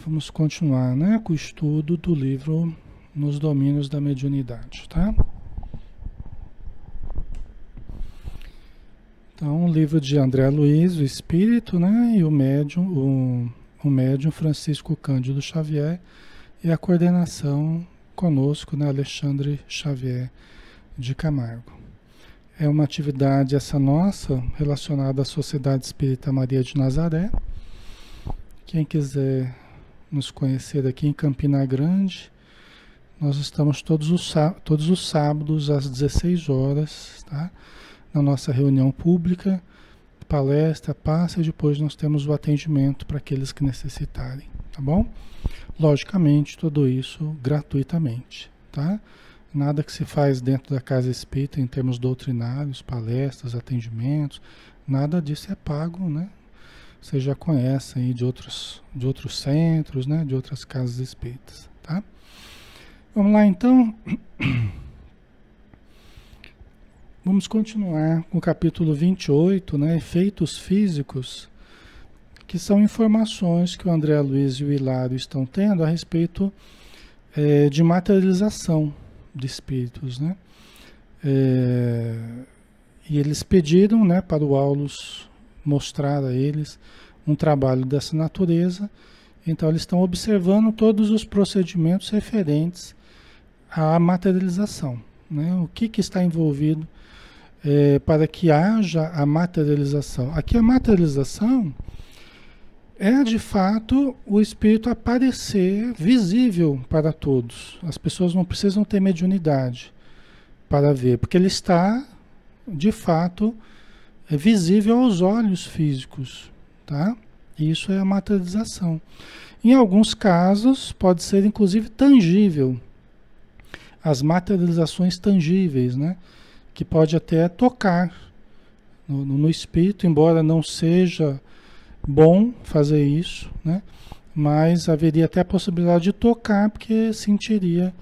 Vamos continuar, né, com o estudo do livro Nos Domínios da Mediunidade, tá? Então, o livro de André Luiz, o Espírito, né, e o médium Francisco Cândido Xavier, e a coordenação conosco, né, Alexandre Xavier de Camargo. É uma atividade essa nossa relacionada à Sociedade Espírita Maria de Nazaré. Quem quiser nos conhecer aqui em Campina Grande, nós estamos todos os sábados às 16 horas, tá? Na nossa reunião pública, palestra, passe, e depois nós temos o atendimento para aqueles que necessitarem, tá bom? Logicamente, tudo isso gratuitamente, tá? Nada que se faz dentro da Casa Espírita em termos doutrinários, palestras, atendimentos, nada disso é pago, né? Você já conhece aí de outros centros, né? De outras casas espíritas, tá? Vamos lá então. Vamos continuar com o capítulo 28, né? Efeitos físicos, que são informações que o André Luiz e o Hilário estão tendo a respeito de materialização de espíritos, né? E eles pediram, né, para o Aulus mostrar a eles um trabalho dessa natureza. Então eles estão observando todos os procedimentos referentes à materialização, né? O que está envolvido para que haja a materialização. Aqui a materialização é de fato o espírito aparecer visível para todos. As pessoas não precisam ter mediunidade para ver, porque ele está de fato visível aos olhos físicos, tá? Isso é a materialização. Em alguns casos pode ser inclusive tangível. As materializações tangíveis, né? Que pode até tocar no espírito, embora não seja bom fazer isso, né? Mas haveria até a possibilidade de tocar, porque sentiria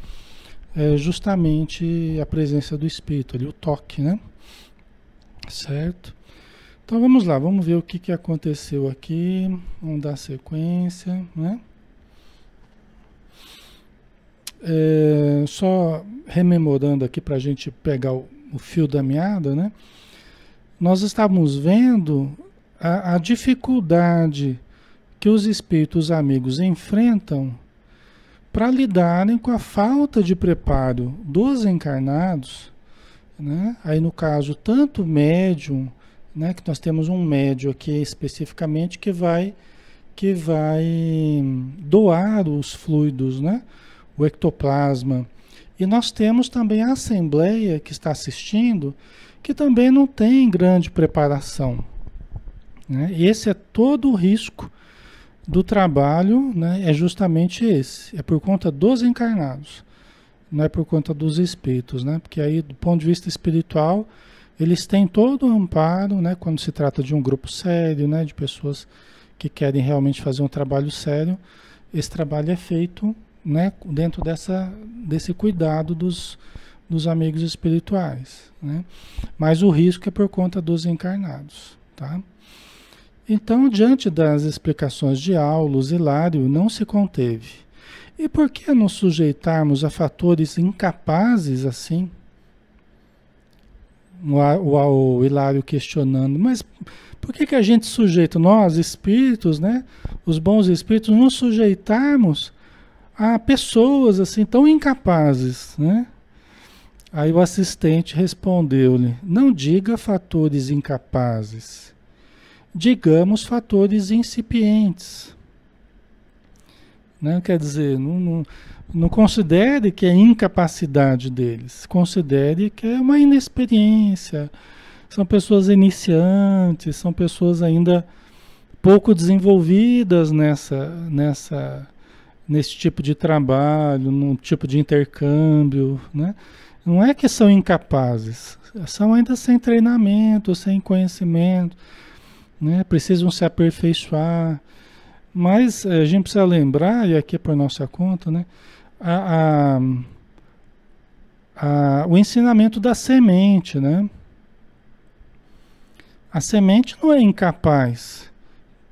justamente a presença do espírito ali, o toque, né? Certo? Então vamos lá, vamos ver o que aconteceu aqui, vamos dar sequência, né? Só rememorando aqui para a gente pegar o fio da meada, né? Nós estávamos vendo a dificuldade que os espíritos amigos enfrentam para lidarem com a falta de preparo dos encarnados, né? Aí no caso, tanto médium, né, que nós temos um médium aqui especificamente que vai doar os fluidos, né? O ectoplasma. E nós temos também a assembleia que está assistindo, que também não tem grande preparação, né? E esse é todo o risco do trabalho, né? É justamente esse, é por conta dos encarnados, não é por conta dos espíritos, né? Porque aí, do ponto de vista espiritual, eles têm todo o amparo, né? Quando se trata de um grupo sério, né? De pessoas que querem realmente fazer um trabalho sério, esse trabalho é feito, né? Dentro desse cuidado dos amigos espirituais, né? Mas o risco é por conta dos encarnados, tá? Então, diante das explicações de Aulus, Hilário não se conteve. E por que nos sujeitarmos a fatores incapazes assim? O Hilário questionando, mas por que a gente sujeita, nós espíritos, né? Os bons espíritos, nos sujeitarmos a pessoas assim tão incapazes, né? Aí o assistente respondeu-lhe, não diga fatores incapazes, digamos fatores incipientes, né? Quer dizer, não considere que é incapacidade deles, considere que é uma inexperiência, são pessoas iniciantes, são pessoas ainda pouco desenvolvidas nesse tipo de trabalho, num tipo de intercâmbio, né? Não é que são incapazes, são ainda sem treinamento, sem conhecimento, né? Precisam se aperfeiçoar. Mas a gente precisa lembrar, e aqui é por nossa conta, né? O ensinamento da semente, né? A semente não é incapaz,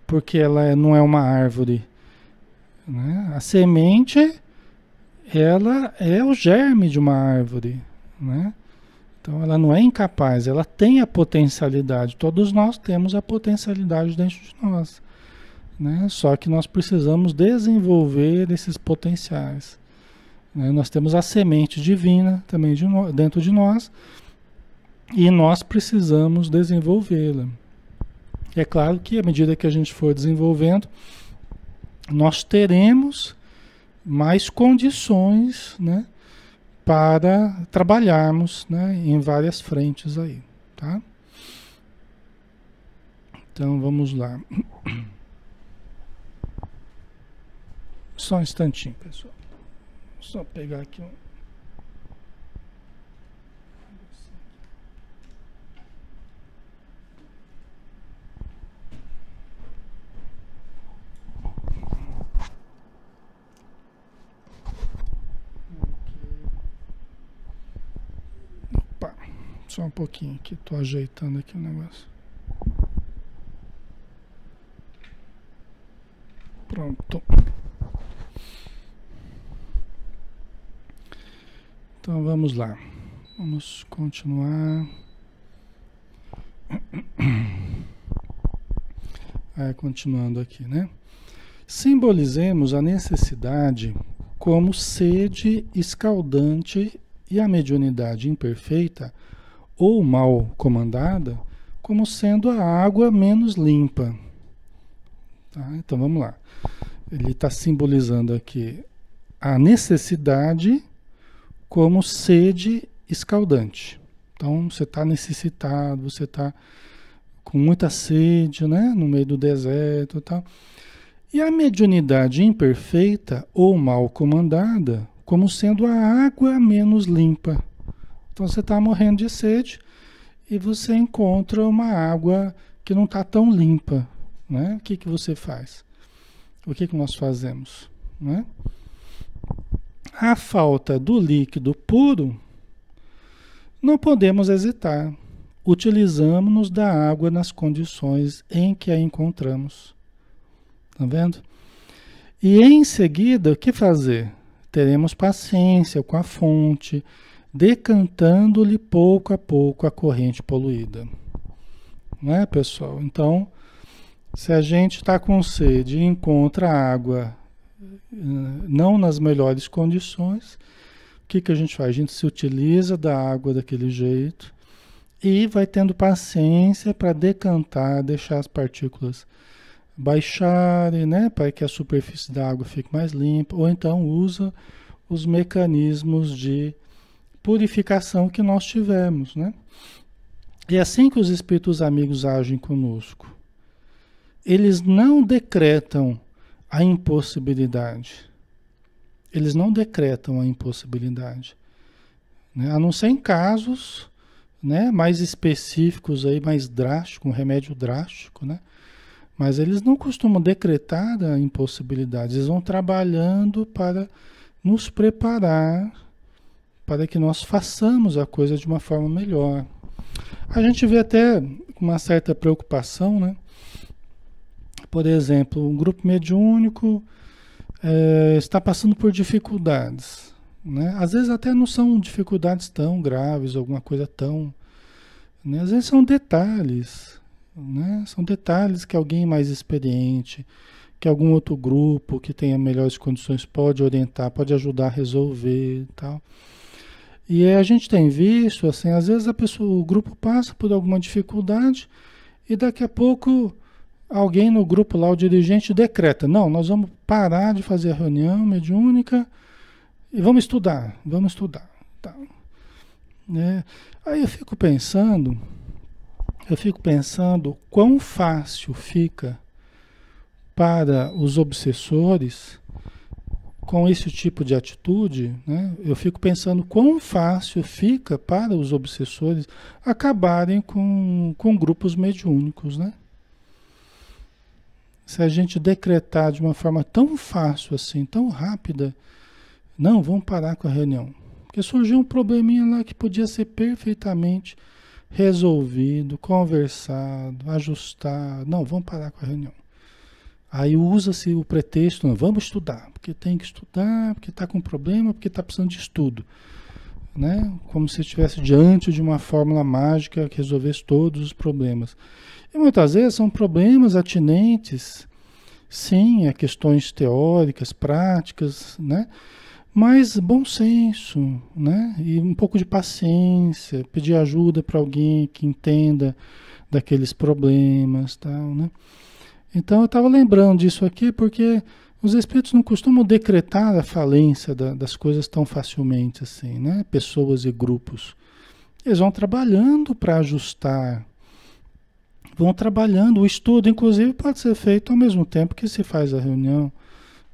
porque ela não é uma árvore. né? A semente, ela é o germe de uma árvore, né? Então ela não é incapaz, ela tem a potencialidade. Todos nós temos a potencialidade dentro de nós, né? Só que nós precisamos desenvolver esses potenciais, né? Nós temos a semente divina também dentro de nós e nós precisamos desenvolvê-la. É claro que à medida que a gente for desenvolvendo, nós teremos mais condições, né, para trabalharmos, né, em várias frentes aí, tá? Então vamos lá. Só um instantinho, pessoal. Só pegar aqui um. Opa, só um pouquinho aqui, tô ajeitando aqui o negócio. Pronto. Então vamos lá. Vamos continuar. Continuando aqui, né? Simbolizemos a necessidade como sede escaldante e a mediunidade imperfeita ou mal comandada como sendo a água menos limpa. Tá? Então vamos lá. Ele está simbolizando aqui a necessidade como sede escaldante. Então você está necessitado, você está com muita sede, né? No meio do deserto e tal. E a mediunidade imperfeita ou mal comandada como sendo a água menos limpa. Então você está morrendo de sede e você encontra uma água que não está tão limpa, né? O que que você faz? O que que nós fazemos, né? A falta do líquido puro, não podemos hesitar. Utilizamos-nos da água nas condições em que a encontramos. Tá vendo? E em seguida, o que fazer? Teremos paciência com a fonte, decantando-lhe pouco a pouco a corrente poluída. Não é, pessoal? Então, se a gente está com sede e encontra água não nas melhores condições, o que que a gente faz? A gente se utiliza da água daquele jeito e vai tendo paciência para decantar, deixar as partículas baixarem, né, para que a superfície da água fique mais limpa, ou então usa os mecanismos de purificação que nós tivemos, né? E assim que os espíritos amigos agem conosco, eles não decretam a impossibilidade. Eles não decretam a impossibilidade, né? A não ser em casos, né, mais específicos, aí, mais drásticos, um remédio drástico, né? Mas eles não costumam decretar a impossibilidade. Eles vão trabalhando para nos preparar para que nós façamos a coisa de uma forma melhor. A gente vê até uma certa preocupação, né? Por exemplo, um grupo mediúnico está passando por dificuldades, né? Às vezes até não são dificuldades tão graves, alguma coisa tão, né? Às vezes são detalhes, né? São detalhes que alguém mais experiente, que algum outro grupo que tenha melhores condições pode orientar, pode ajudar a resolver e tal. E a gente tem visto, assim, às vezes o grupo passa por alguma dificuldade e daqui a pouco alguém no grupo lá, o dirigente, decreta: não, nós vamos parar de fazer a reunião mediúnica e vamos estudar. Tá, né? Aí eu fico pensando quão fácil fica para os obsessores com esse tipo de atitude, né? Eu fico pensando quão fácil fica para os obsessores acabarem com grupos mediúnicos, né? Se a gente decretar de uma forma tão fácil assim, tão rápida, não, vamos parar com a reunião. Porque surgiu um probleminha lá que podia ser perfeitamente resolvido, conversado, ajustado. Não, vamos parar com a reunião. Aí usa-se o pretexto, não, vamos estudar, porque tem que estudar, porque está com problema, porque está precisando de estudo, né? Como se estivesse diante de uma fórmula mágica que resolvesse todos os problemas. E muitas vezes são problemas atinentes, sim, a questões teóricas, práticas, né? Mas bom senso, né? E um pouco de paciência, pedir ajuda para alguém que entenda daqueles problemas, tal, né? Então eu estava lembrando disso aqui porque os espíritos não costumam decretar a falência das coisas tão facilmente assim, né? Pessoas e grupos. Eles vão trabalhando para ajustar, vão trabalhando. O estudo, inclusive, pode ser feito ao mesmo tempo que se faz a reunião,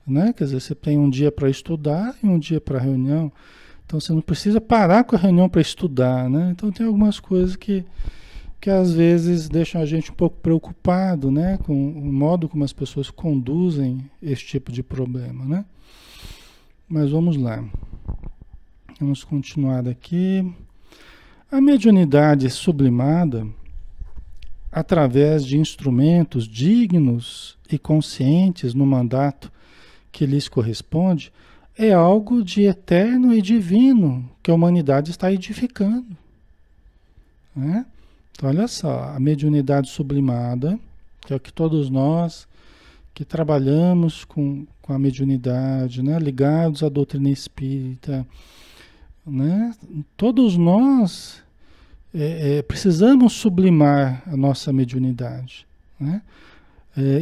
né? Quer dizer, você tem um dia para estudar e um dia para reunião. Então você não precisa parar com a reunião para estudar, né? Então tem algumas coisas que às vezes deixam a gente um pouco preocupado, né, com o modo como as pessoas conduzem esse tipo de problema, né? Mas vamos lá. Vamos continuar aqui. A mediunidade sublimada, através de instrumentos dignos e conscientes no mandato que lhes corresponde, é algo de eterno e divino que a humanidade está edificando, né? Então, olha só, a mediunidade sublimada, que é o que todos nós que trabalhamos com a mediunidade, né, ligados à doutrina espírita, né, todos nós precisamos sublimar a nossa mediunidade, né?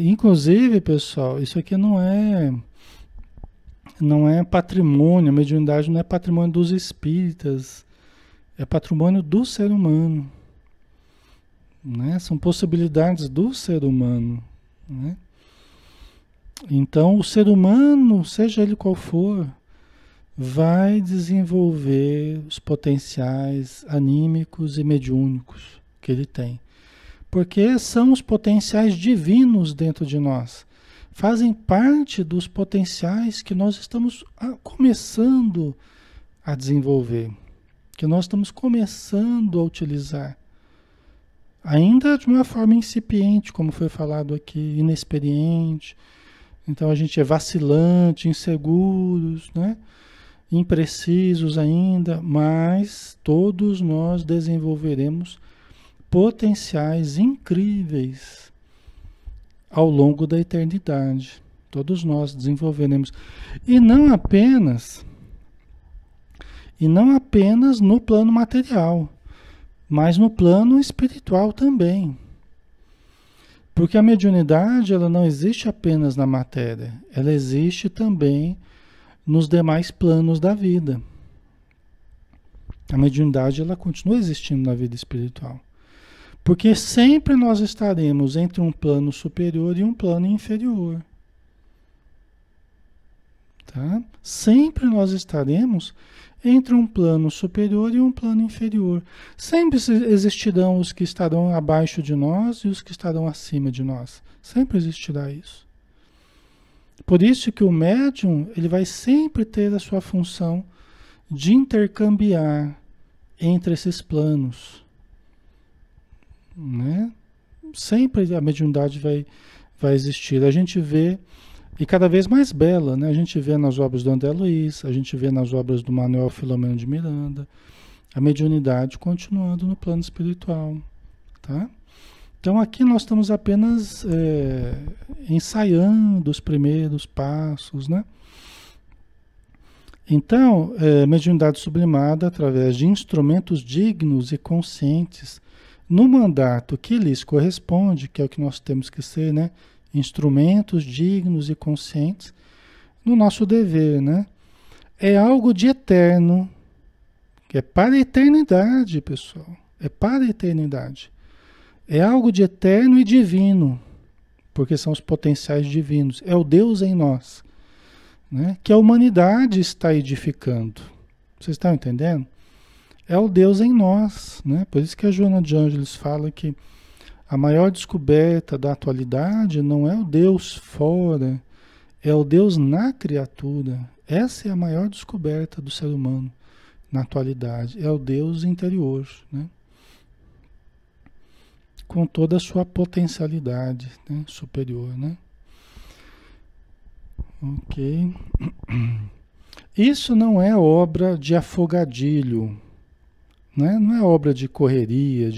Inclusive, pessoal, isso aqui não é patrimônio, a mediunidade não é patrimônio dos espíritas, é patrimônio do ser humano. Né? São possibilidades do ser humano, né? Então o ser humano, seja ele qual for, vai desenvolver os potenciais anímicos e mediúnicos que ele tem, porque são os potenciais divinos dentro de nós, fazem parte dos potenciais que nós estamos começando a desenvolver, que nós estamos começando a utilizar. Ainda de uma forma incipiente, como foi falado aqui, inexperiente. Então a gente é vacilante, inseguros, né? Imprecisos ainda, mas todos nós desenvolveremos potenciais incríveis ao longo da eternidade. Todos nós desenvolveremos. E não apenas no plano material, mas no plano espiritual também. Porque a mediunidade, ela não existe apenas na matéria, ela existe também nos demais planos da vida. A mediunidade, ela continua existindo na vida espiritual. Porque sempre nós estaremos entre um plano superior e um plano inferior. Tá? Sempre nós estaremos entre um plano superior e um plano inferior. Sempre existirão os que estarão abaixo de nós e os que estarão acima de nós. Sempre existirá isso. Por isso que o médium, ele vai sempre ter a sua função de intercambiar entre esses planos, né? Sempre a mediunidade vai existir. A gente vê, e cada vez mais bela, né? A gente vê nas obras do André Luiz, a gente vê nas obras do Manuel Filomeno de Miranda, a mediunidade continuando no plano espiritual, tá? Então aqui nós estamos apenas ensaiando os primeiros passos, né? Então, mediunidade sublimada através de instrumentos dignos e conscientes no mandato que lhes corresponde, que é o que nós temos que ser, né? Instrumentos dignos e conscientes no nosso dever, né? É algo de eterno, que é para a eternidade, pessoal. É para a eternidade. É algo de eterno e divino, porque são os potenciais divinos. É o Deus em nós, né? Que a humanidade está edificando. Vocês estão entendendo? É o Deus em nós, né? Por isso que a Joana de Ângeles fala que a maior descoberta da atualidade não é o Deus fora, é o Deus na criatura. Essa é a maior descoberta do ser humano na atualidade. É o Deus interior, né? Com toda a sua potencialidade, né? Superior, né? Ok. Isso não é obra de afogadilho, né? Não é obra de correria,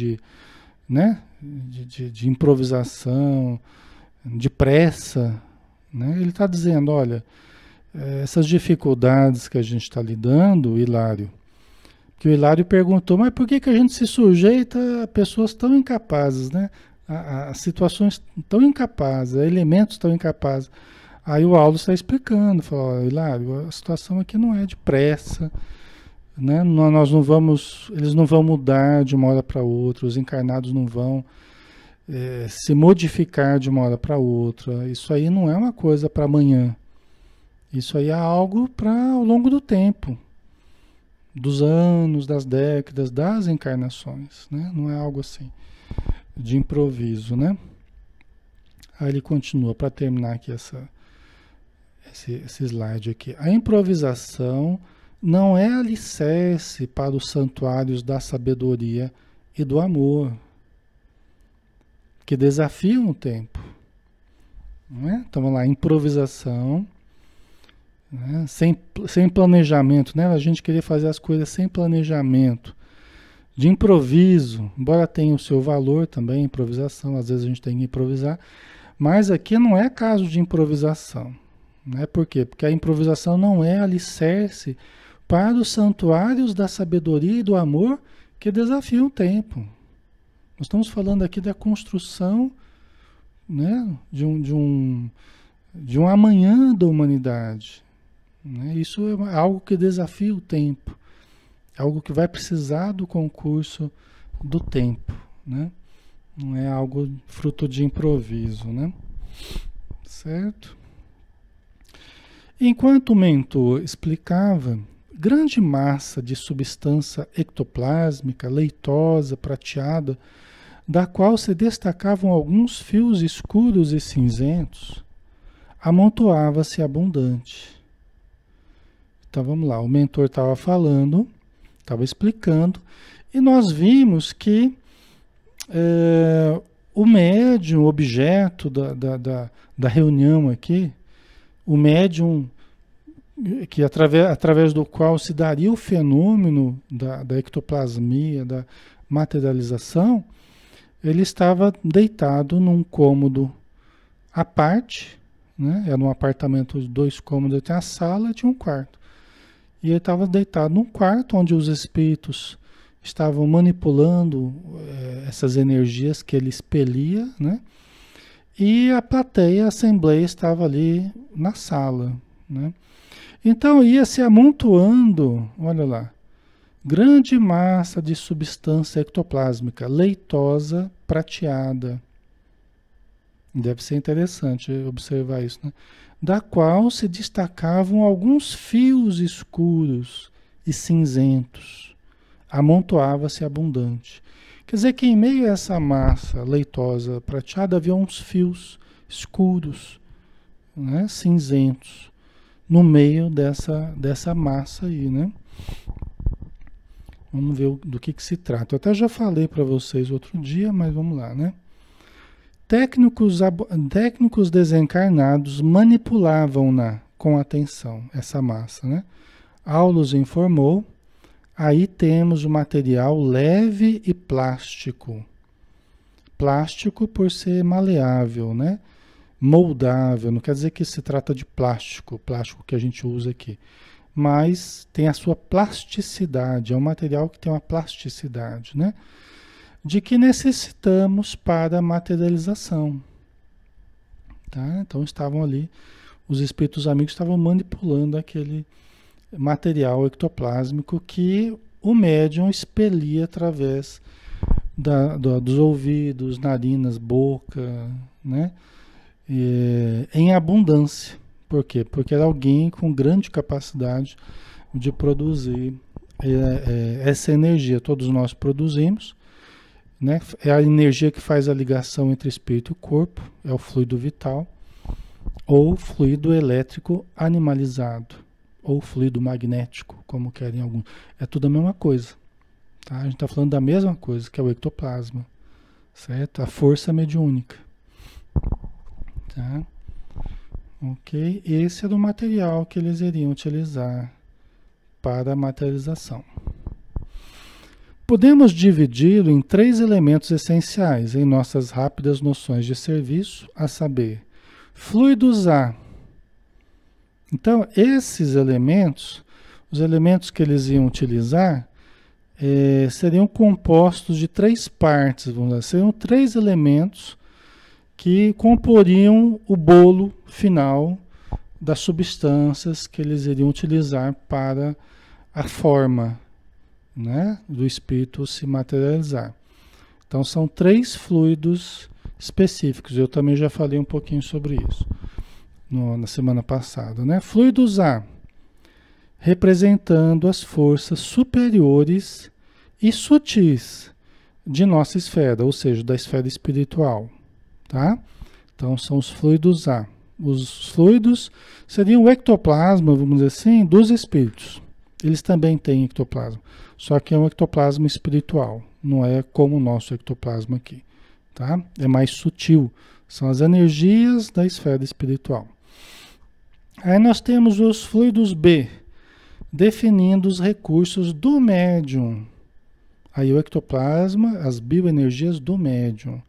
né? De improvisação, de pressa, né? Ele está dizendo, olha, essas dificuldades que a gente está lidando, Hilário, que o Hilário perguntou, mas por que que a gente se sujeita a pessoas tão incapazes, né? A situações tão incapazes, a elementos tão incapazes. Aí o Aulo está explicando, falou, Hilário, a situação aqui não é de pressa, né? Nós não vamos, eles não vão mudar de uma hora para outra, os encarnados não vão se modificar de uma hora para outra. Isso aí não é uma coisa para amanhã. Isso aí é algo para ao longo do tempo, dos anos, das décadas, das encarnações, né? Não é algo assim de improviso, né? Aí ele continua para terminar aqui esse slide aqui. A improvisação não é alicerce para os santuários da sabedoria e do amor, que desafiam o tempo. Não é? Então vamos lá, improvisação, né? Sem planejamento, né? A gente queria fazer as coisas sem planejamento, de improviso, embora tenha o seu valor também, improvisação, às vezes a gente tem que improvisar, mas aqui não é caso de improvisação. Né? Por quê? Porque a improvisação não é alicerce para os santuários da sabedoria e do amor que desafiam o tempo. Nós estamos falando aqui da construção, né, de um amanhã da humanidade. Né? Isso é algo que desafia o tempo. É algo que vai precisar do concurso do tempo. Né? Não é algo fruto de improviso. Né? Certo? Enquanto o mentor explicava, grande massa de substância ectoplásmica, leitosa, prateada, da qual se destacavam alguns fios escuros e cinzentos, amontoava-se abundante. Então vamos lá, o mentor estava falando, estava explicando, e nós vimos que o médium, o objeto da reunião aqui, o médium que através do qual se daria o fenômeno da ectoplasmia, da materialização, ele estava deitado num cômodo à parte, né? Era um apartamento de 2 cômodos, tinha a sala e tinha um quarto. E ele estava deitado num quarto onde os espíritos estavam manipulando essas energias que ele expelia, né? E a plateia, a assembleia estava ali na sala, né? Então ia se amontoando, olha lá, grande massa de substância ectoplásmica, leitosa, prateada. Deve ser interessante observar isso, né? Da qual se destacavam alguns fios escuros e cinzentos. Amontoava-se abundante. Quer dizer que em meio a essa massa leitosa, prateada, havia uns fios escuros, né? Cinzentos, no meio dessa massa aí, né? Vamos ver do que se trata. Eu até já falei para vocês outro dia, mas vamos lá, né? Técnicos desencarnados manipulavam-na com atenção, essa massa, né? Aulus informou, aí temos o material leve e plástico. Plástico por ser maleável, né? Moldável, não quer dizer que se trata de plástico que a gente usa aqui. Mas tem a sua plasticidade, é um material que tem uma plasticidade, né? De que necessitamos para a materialização. Tá? Então estavam ali, os espíritos amigos estavam manipulando aquele material ectoplásmico que o médium expelia através dos ouvidos, narinas, boca, né? Em abundância. Por quê? Porque era alguém com grande capacidade de produzir essa energia. Todos nós produzimos, né? É a energia que faz a ligação entre espírito e corpo, é o fluido vital, ou fluido elétrico animalizado, ou fluido magnético, como querem alguns. É tudo a mesma coisa. Tá? A gente está falando da mesma coisa, que é o ectoplasma, certo? A força mediúnica. Tá? Ok? Esse era o material que eles iriam utilizar para a materialização. Podemos dividi-lo em 3 elementos essenciais em nossas rápidas noções de serviço, a saber, fluidos A. Então, esses elementos, os elementos que eles iam utilizar, seriam compostos de 3 partes, vamos dizer, seriam 3 elementos que comporiam o bolo final das substâncias que eles iriam utilizar para a forma, né, do espírito se materializar. Então são 3 fluidos específicos. Eu também já falei um pouquinho sobre isso na semana passada, né? Fluidos A, representando as forças superiores e sutis de nossa esfera, ou seja, da esfera espiritual, tá? Então são os fluidos A. Os fluidos seriam o ectoplasma, vamos dizer assim, dos espíritos. Eles também têm ectoplasma, só que é um ectoplasma espiritual, não é como o nosso ectoplasma aqui, tá? É mais sutil, são as energias da esfera espiritual. Aí nós temos os fluidos B, definindo os recursos do médium. Aí o ectoplasma, as bioenergias do médium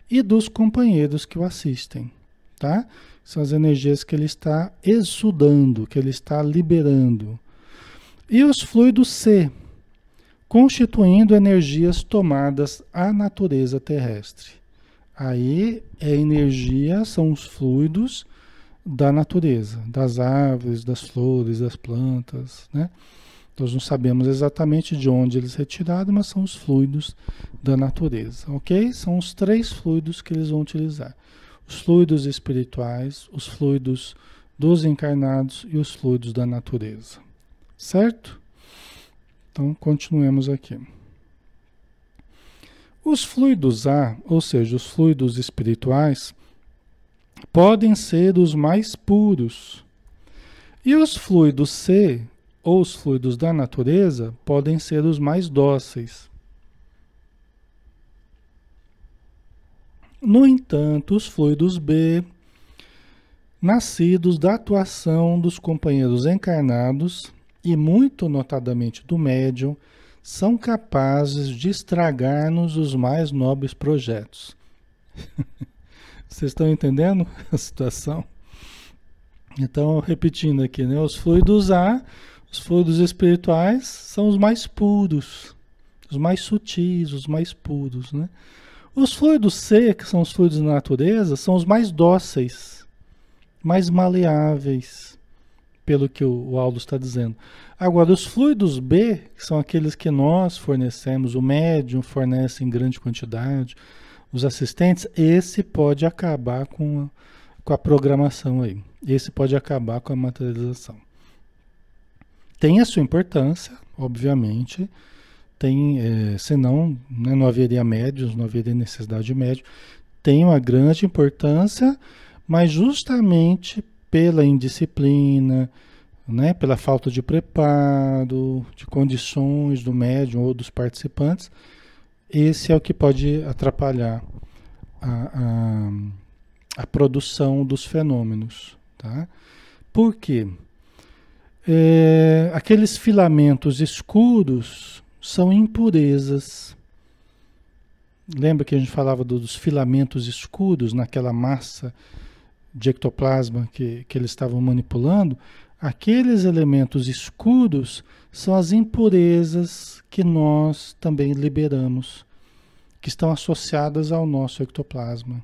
e dos companheiros que o assistem, tá? São as energias que ele está exudando, que ele está liberando. E os fluidos C, constituindo energias tomadas à natureza terrestre. Aí é energia, são os fluidos da natureza, das árvores, das flores, das plantas, né? Nós não sabemos exatamente de onde eles retiraram, mas são os fluidos da natureza, ok? São os 3 fluidos que eles vão utilizar. Os fluidos espirituais, os fluidos dos encarnados e os fluidos da natureza. Certo? Então, continuemos aqui. Os fluidos A, ou seja, os fluidos espirituais, podem ser os mais puros. E os fluidos C, ou os fluidos da natureza, podem ser os mais dóceis. No entanto, os fluidos B, nascidos da atuação dos companheiros encarnados, e muito notadamente do médium, são capazes de estragar-nos os mais nobres projetos. Vocês estão entendendo a situação? Então, repetindo aqui, né? Os fluidos A, os fluidos espirituais, são os mais puros, os mais sutis, os mais puros, né? Os fluidos C, que são os fluidos da natureza, são os mais dóceis, mais maleáveis, pelo que o Aldo está dizendo. Agora, os fluidos B, que são aqueles que nós fornecemos, o médium fornece em grande quantidade, os assistentes, esse pode acabar com a programação aí. Esse pode acabar com a materialização. Tem a sua importância, obviamente, tem, senão, né, não haveria médiuns, não haveria necessidade de médium. Tem uma grande importância, mas justamente pela indisciplina, né, pela falta de preparo, de condições do médium ou dos participantes, esse é o que pode atrapalhar a produção dos fenômenos. Tá? Por quê? Aqueles filamentos escuros são impurezas. Lembra que a gente falava dos filamentos escuros naquela massa de ectoplasma que eles estavam manipulando? Aqueles elementos escuros são as impurezas que nós também liberamos, que estão associadas ao nosso ectoplasma,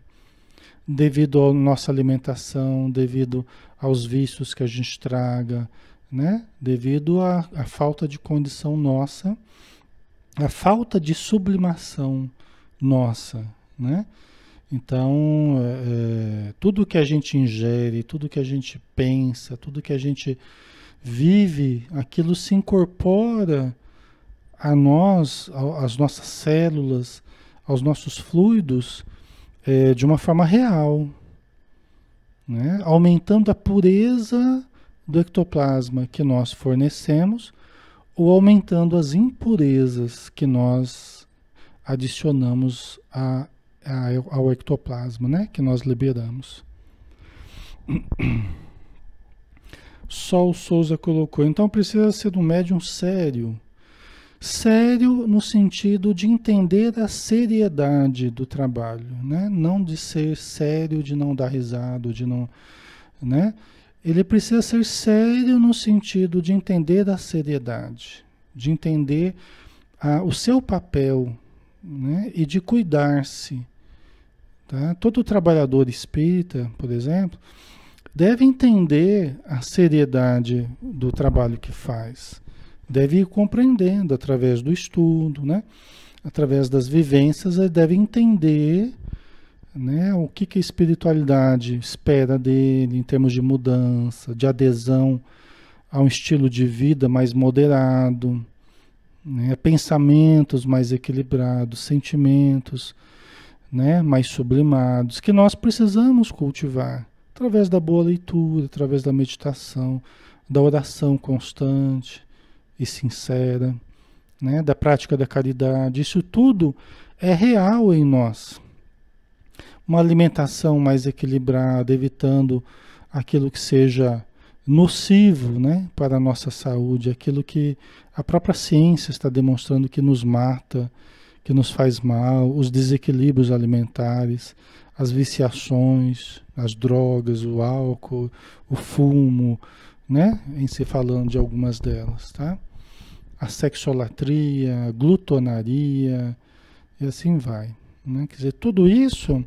devido à nossa alimentação, devido aos vícios que a gente traga, né? Devido à falta de condição nossa, a falta de sublimação nossa, né? Então, tudo que a gente ingere, tudo que a gente pensa, tudo que a gente vive, aquilo se incorpora a nós, às nossas células, aos nossos fluidos, de uma forma real, né? Aumentando a pureza do ectoplasma que nós fornecemos ou aumentando as impurezas que nós adicionamos ao ectoplasma, né? Que nós liberamos. Sol Souza colocou. Então precisa ser um médium sério. Sério no sentido de entender a seriedade do trabalho, né? Não de ser sério, de não dar risada, de não, né? Ele precisa ser sério no sentido de entender a seriedade, de entender o seu papel, né? E de cuidar-se, tá? Todo trabalhador espírita, por exemplo, deve entender a seriedade do trabalho que faz. Deve ir compreendendo através do estudo, né? Através das vivências, ele deve entender, né, o que a espiritualidade espera dele em termos de mudança, de adesão a um estilo de vida mais moderado, né, pensamentos mais equilibrados, sentimentos, né, mais sublimados, que nós precisamos cultivar através da boa leitura, através da meditação, da oração constante e sincera, né, da prática da caridade. Isso tudo é real em nós. Uma alimentação mais equilibrada, evitando aquilo que seja nocivo, né, para a nossa saúde, aquilo que a própria ciência está demonstrando que nos mata, que nos faz mal, os desequilíbrios alimentares, as viciações, as drogas, o álcool, o fumo, né, em se falando de algumas delas, tá? A sexolatria, a glutonaria, e assim vai, né? Quer dizer, tudo isso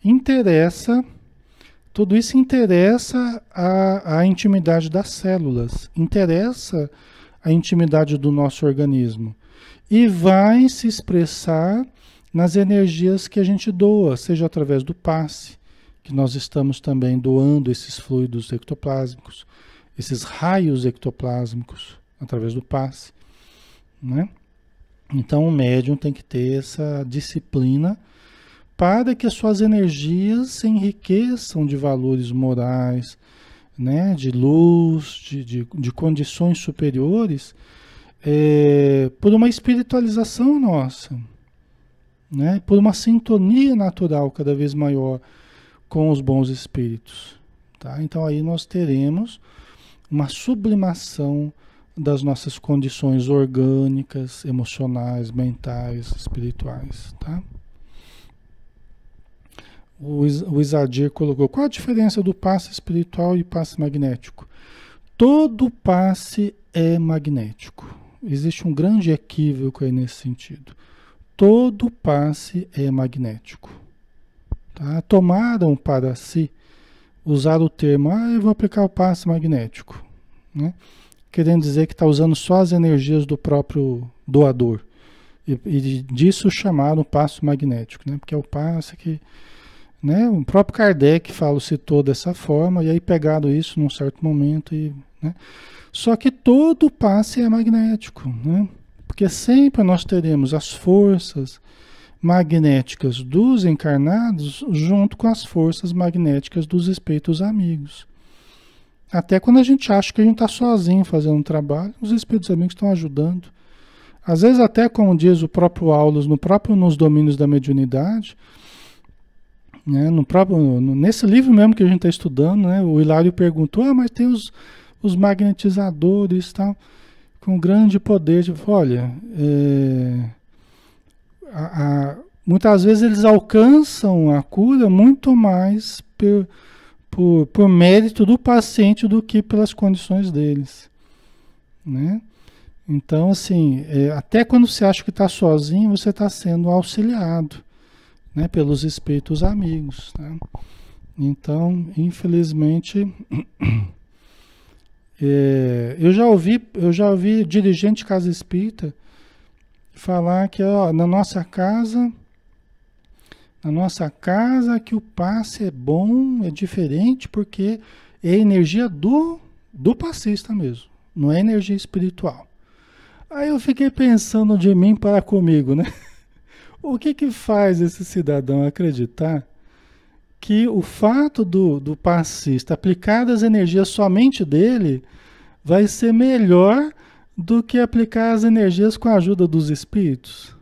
interessa a intimidade das células, interessa a intimidade do nosso organismo e vai se expressar nas energias que a gente doa, seja através do passe, que nós estamos também doando esses fluidos ectoplásmicos, esses raios ectoplásmicos através do passe, né? Então o médium tem que ter essa disciplina para que as suas energias se enriqueçam de valores morais, né? De luz, de condições superiores, por uma espiritualização nossa, né? Por uma sintonia natural cada vez maior com os bons espíritos, tá? Então aí nós teremos uma sublimação das nossas condições orgânicas, emocionais, mentais, espirituais, tá? O Isadir colocou: qual a diferença do passe espiritual e passe magnético? Todo passe é magnético. Existe um grande equívoco aí nesse sentido. Todo passe é magnético, tá? Tomaram para si usar o termo, eu vou aplicar o passe magnético, né? Querendo dizer que está usando só as energias do próprio doador. E disso chamaram o passe magnético, né? Porque é o passe que, né, o próprio Kardec citou dessa forma, e aí pegaram isso num certo momento. Né? Só que todo passe é magnético, né? Porque sempre nós teremos as forças magnéticas dos encarnados junto com as forças magnéticas dos espíritos amigos. Até quando a gente acha que a gente está sozinho fazendo um trabalho, os espíritos amigos estão ajudando. Às vezes até, como diz o próprio Aulus, nos domínios da mediunidade, né, nesse livro mesmo que a gente está estudando, né, o Hilário perguntou, mas tem os magnetizadores, tal, com grande poder. Olha, muitas vezes eles alcançam a cura muito mais por mérito do paciente do que pelas condições deles, né? Então, assim, até quando você acha que está sozinho, você está sendo auxiliado, né, pelos espíritos amigos, tá? Então, infelizmente, eu já ouvi dirigente de casa espírita falar que, ó, na nossa casa que o passe é bom, é diferente, porque é a energia do passista mesmo, não é energia espiritual. Aí eu fiquei pensando de mim para comigo, né? O que faz esse cidadão acreditar que o fato do passista aplicar as energias somente dele vai ser melhor do que aplicar as energias com a ajuda dos espíritos?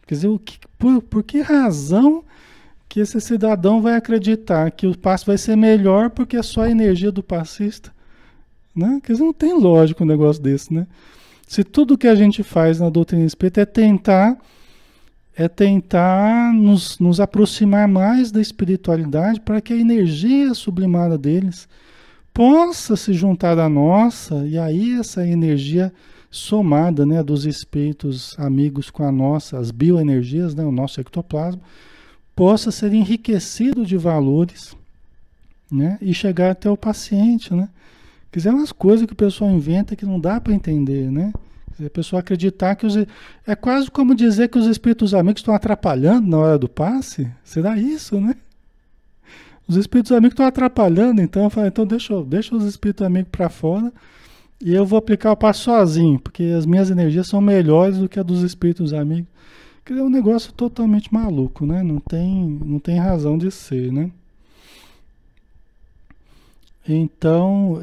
Quer dizer, por que razão que esse cidadão vai acreditar que o passe vai ser melhor porque é só a energia do passista, né? Quer dizer, não tem lógica um negócio desse, né? Se tudo que a gente faz na doutrina espírita é tentar nos aproximar mais da espiritualidade para que a energia sublimada deles possa se juntar à nossa, e aí essa energia somada, né, dos espíritos amigos com a nossa, as bioenergias, né, o nosso ectoplasma, possa ser enriquecido de valores, né, e chegar até o paciente, né? Quer dizer, umas coisas que o pessoal inventa que não dá para entender, né? Quer dizer, a pessoa acreditar que é quase como dizer que os espíritos amigos estão atrapalhando na hora do passe. Será isso, né? Os espíritos amigos estão atrapalhando, então eu falo, então deixa os espíritos amigos para fora e eu vou aplicar o passe sozinho, porque as minhas energias são melhores do que a dos espíritos amigos. Quer dizer, é um negócio totalmente maluco, né? Não tem razão de ser, né? Então,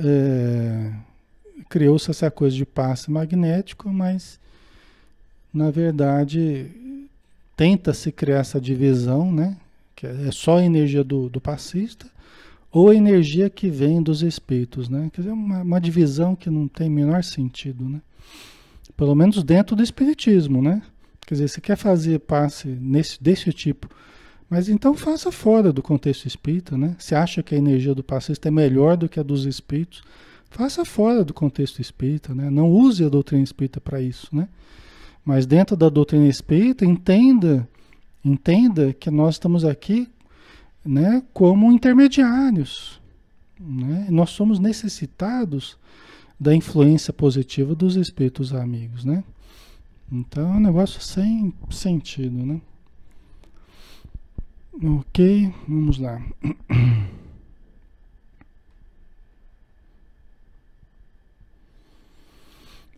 criou-se essa coisa de passe magnético, mas, na verdade, tenta-se criar essa divisão, né? Que é só a energia do passista, ou a energia que vem dos espíritos, né? Quer dizer, uma divisão que não tem o menor sentido, né? Pelo menos dentro do espiritismo, né? Quer dizer, se quer fazer passe desse tipo, mas então faça fora do contexto espírita, né? Se acha que a energia do passista é melhor do que a dos espíritos, faça fora do contexto espírita, né? Não use a doutrina espírita para isso, né? Mas dentro da doutrina espírita, entenda que nós estamos aqui, né, como intermediários, né? Nós somos necessitados da influência positiva dos espíritos amigos, né? Então é um negócio sem sentido, né? Ok, vamos lá.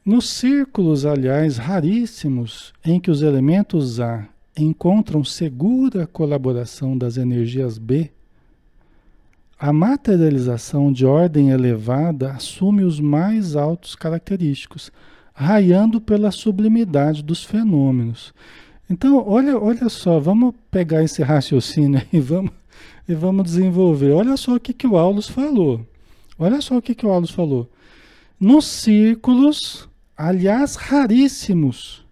Nos círculos, aliás, raríssimos, em que os elementos A encontram segura colaboração das energias B, a materialização de ordem elevada assume os mais altos característicos, raiando pela sublimidade dos fenômenos. Então, olha só, vamos pegar esse raciocínio e vamos desenvolver. Olha só o que o Aulus falou. Olha só o que o Aulus falou. Nos círculos, aliás, raríssimos,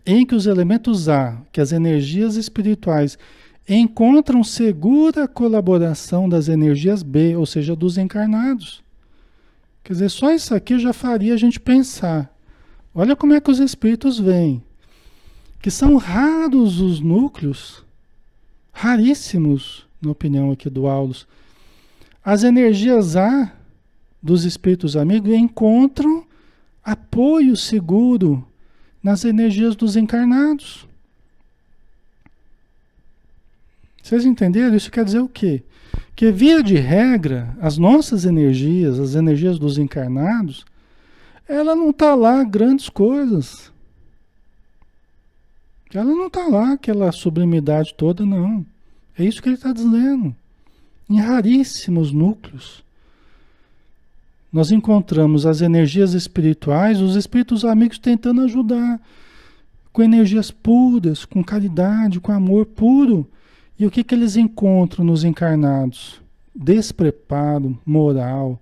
em que os elementos A, que as energias espirituais, encontram segura colaboração das energias B, ou seja, dos encarnados. Quer dizer, só isso aqui já faria a gente pensar. Olha como é que os espíritos veem. Que são raros os núcleos, raríssimos, na opinião aqui do Aulus. As energias A dos espíritos amigos encontram apoio seguro nas energias dos encarnados. Vocês entenderam? Isso quer dizer o quê? Que, via de regra, as nossas energias, as energias dos encarnados, ela não está lá grandes coisas. Ela não está lá, aquela sublimidade toda, não. É isso que ele está dizendo. Em raríssimos núcleos, nós encontramos as energias espirituais, os espíritos amigos tentando ajudar, com energias puras, com caridade, com amor puro. E o que eles encontram nos encarnados? Despreparo moral,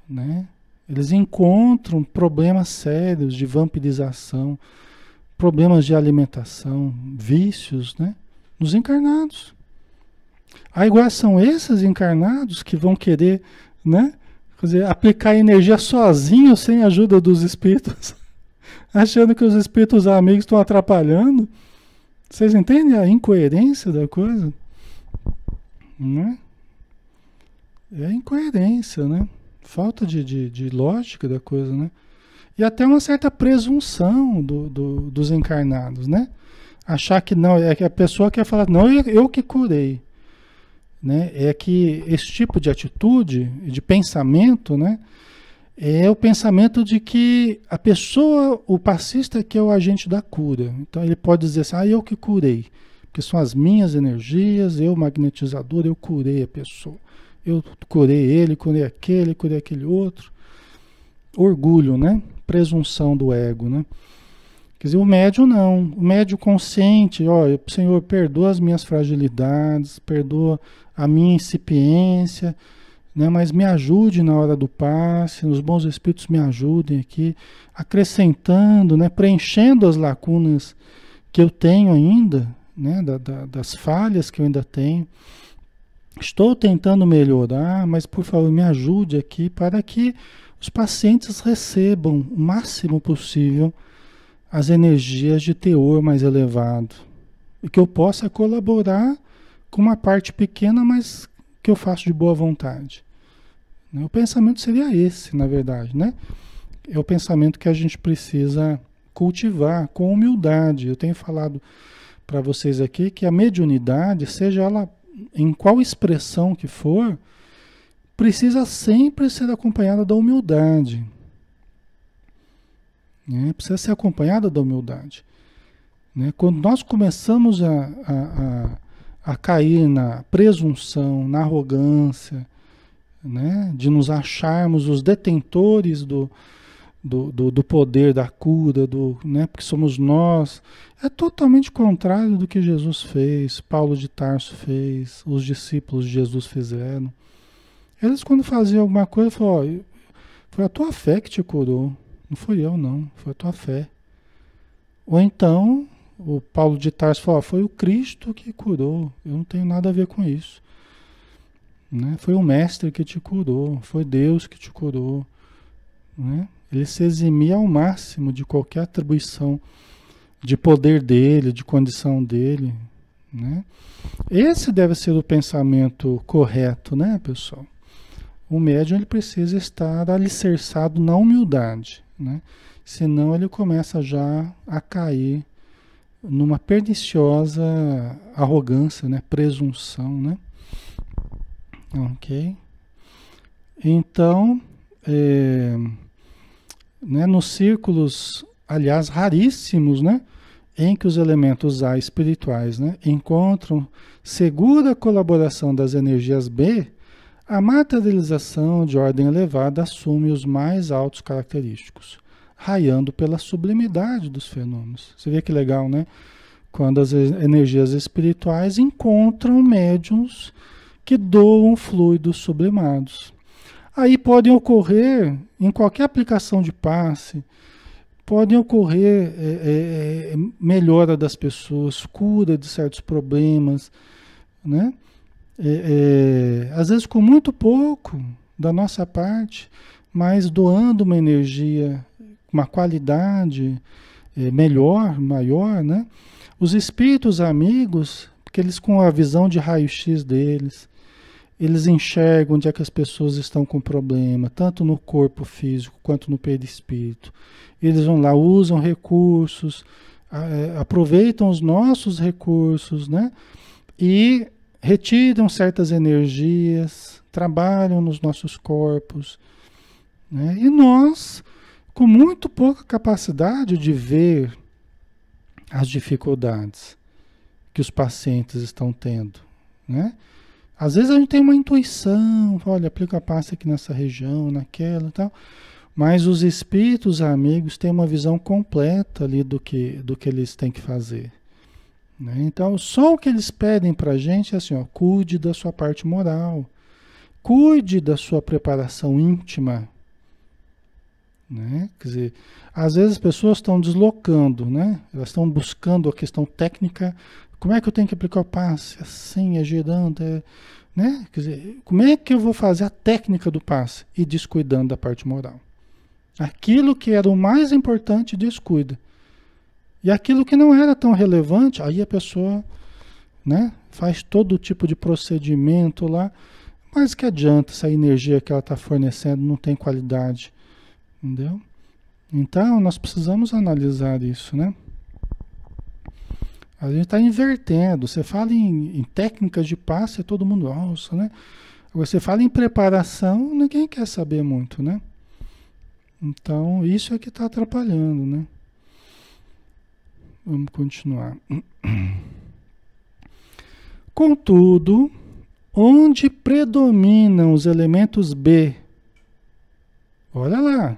né? Eles encontram problemas sérios de vampirização, problemas de alimentação, vícios, né? Nos encarnados. Aí igual são esses encarnados que vão querer, né? Quer dizer, aplicar energia sozinho, sem a ajuda dos espíritos, achando que os espíritos amigos estão atrapalhando. Vocês entendem a incoerência da coisa? Né? É incoerência, né? Falta de lógica da coisa, né? E até uma certa presunção dos encarnados, né? Achar que não, é que a pessoa quer falar, não, eu que curei. Né? É que esse tipo de atitude, de pensamento, né? É o pensamento de que a pessoa, o passista que é o agente da cura. Então ele pode dizer assim, eu que curei, porque são as minhas energias, eu magnetizador, eu curei a pessoa. Eu curei ele, curei aquele outro. Orgulho, né? Presunção do ego, né? Quer dizer, o médium não. O médium consciente, ó, Senhor, perdoa as minhas fragilidades, perdoa a minha incipiência, né? Mas me ajude na hora do passe, os bons espíritos me ajudem aqui, acrescentando, né? Preenchendo as lacunas que eu tenho ainda, né? Das falhas que eu ainda tenho. Estou tentando melhorar, mas por favor me ajude aqui para que os pacientes recebam o máximo possível as energias de teor mais elevado. E que eu possa colaborar com uma parte pequena, mas que eu faço de boa vontade. O pensamento seria esse, na verdade, né? É o pensamento que a gente precisa cultivar com humildade. Eu tenho falado para vocês aqui que a mediunidade, seja ela em qual expressão que for, precisa sempre ser acompanhada da humildade. Né? Precisa ser acompanhada da humildade. Né? Quando nós começamos a cair na presunção, na arrogância, né? De nos acharmos os detentores do poder da cura, né? Porque somos nós, é totalmente contrário do que Jesus fez, Paulo de Tarso fez, os discípulos de Jesus fizeram. Eles, quando faziam alguma coisa, falavam: foi a tua fé que te curou, não fui eu não, foi a tua fé. Ou então, o Paulo de Tarso falou: foi o Cristo que curou, eu não tenho nada a ver com isso. Né? Foi o Mestre que te curou, foi Deus que te curou. Né? Ele se eximia ao máximo de qualquer atribuição de poder dele, de condição dele. Né? Esse deve ser o pensamento correto, né, pessoal? O médium ele precisa estar alicerçado na humildade, né? Senão ele começa já a cair numa perniciosa arrogância, né? Presunção, né? Ok? Então, né, nos círculos, aliás, raríssimos, né? Em que os elementos A espirituais, né, encontram segura colaboração das energias B, a materialização de ordem elevada assume os mais altos característicos, raiando pela sublimidade dos fenômenos. Você vê que legal, né? Quando as energias espirituais encontram médiums que doam fluidos sublimados. Aí podem ocorrer, em qualquer aplicação de passe, podem ocorrer melhora das pessoas, cura de certos problemas, né? Às vezes com muito pouco da nossa parte, mas doando uma energia, uma qualidade melhor, maior, né? Os espíritos amigos, porque eles com a visão de raio-x deles, eles enxergam onde é que as pessoas estão com problema, tanto no corpo físico quanto no perispírito. Eles vão lá, usam recursos, aproveitam os nossos recursos, né? E retiram certas energias, trabalham nos nossos corpos, né? E nós, com muito pouca capacidade de ver as dificuldades que os pacientes estão tendo, né? Às vezes a gente tem uma intuição, olha, aplica a passe aqui nessa região, naquela e tal, mas os espíritos amigos têm uma visão completa ali do que eles têm que fazer. Né? Então, só o que eles pedem para a gente é assim, ó, cuide da sua parte moral, cuide da sua preparação íntima. Né? Quer dizer, às vezes as pessoas estão deslocando, né? Elas estão buscando a questão técnica. Como é que eu tenho que aplicar o passe? Assim, girando, né? Quer dizer, como é que eu vou fazer a técnica do passe? E descuidando da parte moral. Aquilo que era o mais importante, descuida. E aquilo que não era tão relevante, aí a pessoa, né, faz todo tipo de procedimento lá, mas que adianta se a energia que ela está fornecendo não tem qualidade, entendeu? Então, nós precisamos analisar isso, né? A gente está invertendo. Você fala em técnicas de passe, todo mundo alça, né? Você fala em preparação, ninguém quer saber muito, né? Então, isso é que está atrapalhando, né? Vamos continuar. Contudo, onde predominam os elementos B, olha lá,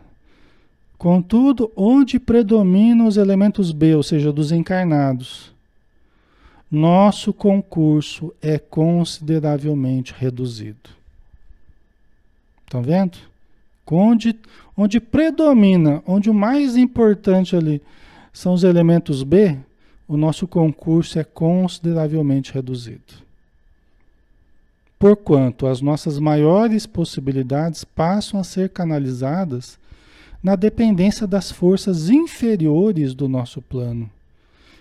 Contudo, onde predominam os elementos B, ou seja, dos encarnados, nosso concurso é consideravelmente reduzido. Estão vendo? Onde predomina, onde o mais importante ali são os elementos B, o nosso concurso é consideravelmente reduzido. Porquanto as nossas maiores possibilidades passam a ser canalizadas na dependência das forças inferiores do nosso plano,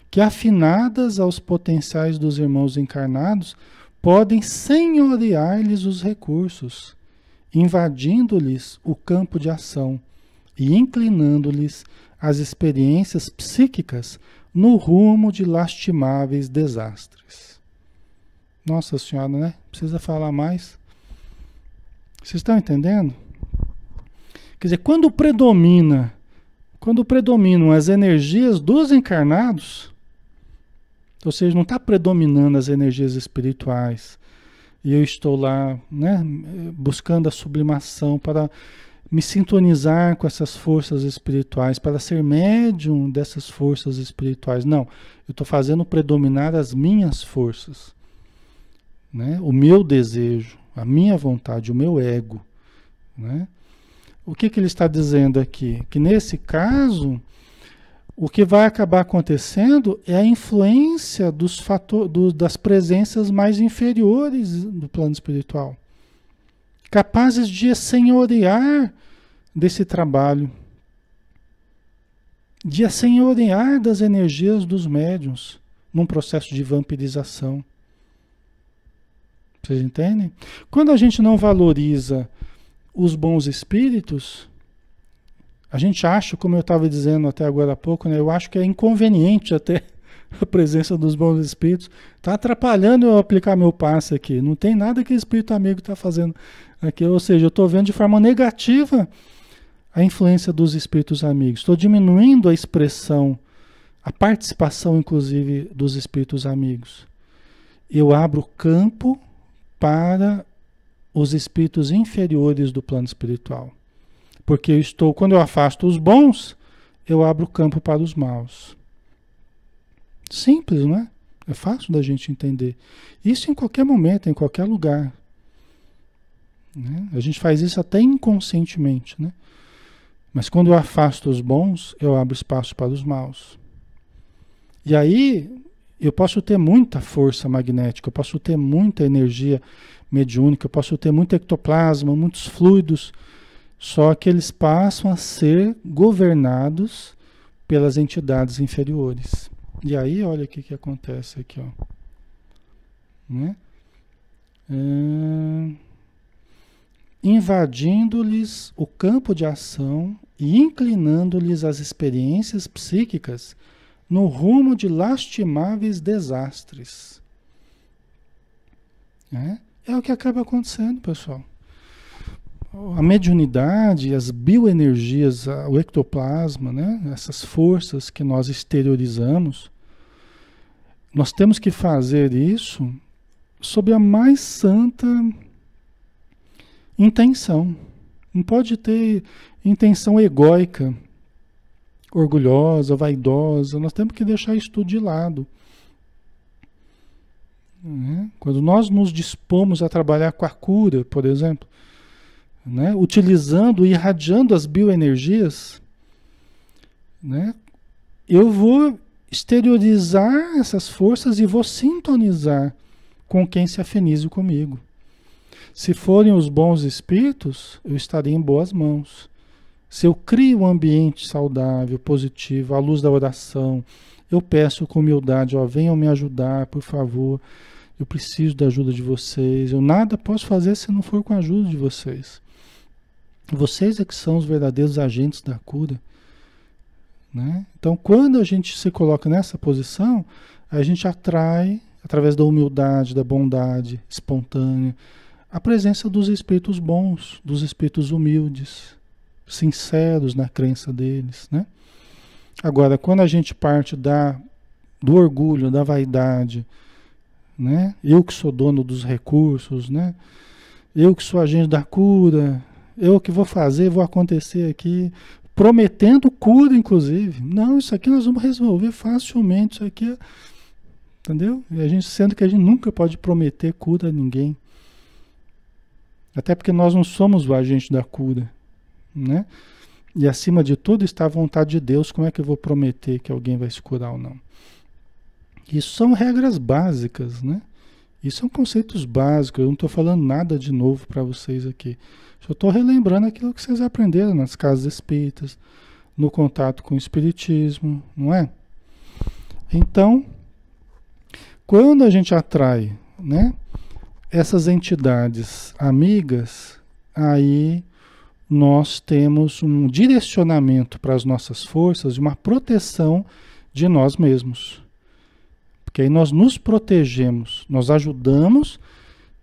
que afinadas aos potenciais dos irmãos encarnados, podem senhorear-lhes os recursos, invadindo-lhes o campo de ação e inclinando-lhes as experiências psíquicas no rumo de lastimáveis desastres. Nossa Senhora, né? Precisa falar mais. Vocês estão entendendo? Quer dizer, quando predominam as energias dos encarnados, ou seja, não está predominando as energias espirituais, e eu estou lá, né, buscando a sublimação para me sintonizar com essas forças espirituais, para ser médium dessas forças espirituais. Não, eu estou fazendo predominar as minhas forças, né, o meu desejo, a minha vontade, o meu ego, né? O que ele está dizendo aqui? Que nesse caso, o que vai acabar acontecendo é a influência das presenças mais inferiores do plano espiritual, capazes de assenhorear desse trabalho, de assenhorear das energias dos médiuns, num processo de vampirização. Vocês entendem? Quando a gente não valoriza os bons espíritos, a gente acha, como eu estava dizendo até agora há pouco, né, eu acho que é inconveniente até a presença dos bons espíritos. Está atrapalhando eu aplicar meu passe aqui. Não tem nada que o espírito amigo está fazendo aqui. Ou seja, eu estou vendo de forma negativa a influência dos espíritos amigos. Estou diminuindo a expressão, a participação, inclusive, dos espíritos amigos. Eu abro campo para os espíritos inferiores do plano espiritual. Porque quando eu afasto os bons, eu abro campo para os maus. Simples, não é? É fácil da gente entender. Isso em qualquer momento, em qualquer lugar. Né? A gente faz isso até inconscientemente, né? Mas quando eu afasto os bons, eu abro espaço para os maus. E aí, eu posso ter muita força magnética, eu posso ter muita energia mediúnica, eu posso ter muito ectoplasma, muitos fluidos, só que eles passam a ser governados pelas entidades inferiores. E aí, olha o que acontece aqui, ó. Né? Invadindo-lhes o campo de ação e inclinando-lhes as experiências psíquicas no rumo de lastimáveis desastres. É o que acaba acontecendo, pessoal. A mediunidade, as bioenergias, o ectoplasma, né? Essas forças que nós exteriorizamos, nós temos que fazer isso sob a mais santa intenção. Não pode ter intenção egóica, orgulhosa, vaidosa. Nós temos que deixar isso tudo de lado. Quando nós nos dispomos a trabalhar com a cura, por exemplo, né, utilizando e irradiando as bioenergias, né, eu vou exteriorizar essas forças e vou sintonizar com quem se afinize comigo. Se forem os bons espíritos, eu estarei em boas mãos. Se eu crio um ambiente saudável, positivo, à luz da oração, eu peço com humildade, ó, venham me ajudar, por favor. Eu preciso da ajuda de vocês. Eu nada posso fazer se não for com a ajuda de vocês. Vocês é que são os verdadeiros agentes da cura. Né? Então, quando a gente se coloca nessa posição, a gente atrai, através da humildade, da bondade espontânea, a presença dos espíritos bons, dos espíritos humildes, sinceros na crença deles. Né? Agora, quando a gente parte do orgulho, da vaidade, né? Eu que sou dono dos recursos, né? Eu que sou agente da cura, eu que vou fazer, vou acontecer aqui, prometendo cura, inclusive. Não, isso aqui nós vamos resolver facilmente, isso aqui, entendeu? E a gente, sendo que a gente nunca pode prometer cura a ninguém. Até porque nós não somos o agente da cura, né? E acima de tudo está a vontade de Deus. Como é que eu vou prometer que alguém vai se curar ou não? Isso são regras básicas, né? Isso são conceitos básicos. Eu não estou falando nada de novo para vocês aqui. Só estou relembrando aquilo que vocês aprenderam nas casas espíritas, no contato com o espiritismo, não é? Então, quando a gente atrai, né, essas entidades amigas, aí nós temos um direcionamento para as nossas forças, uma proteção de nós mesmos. Porque aí nós nos protegemos, nós ajudamos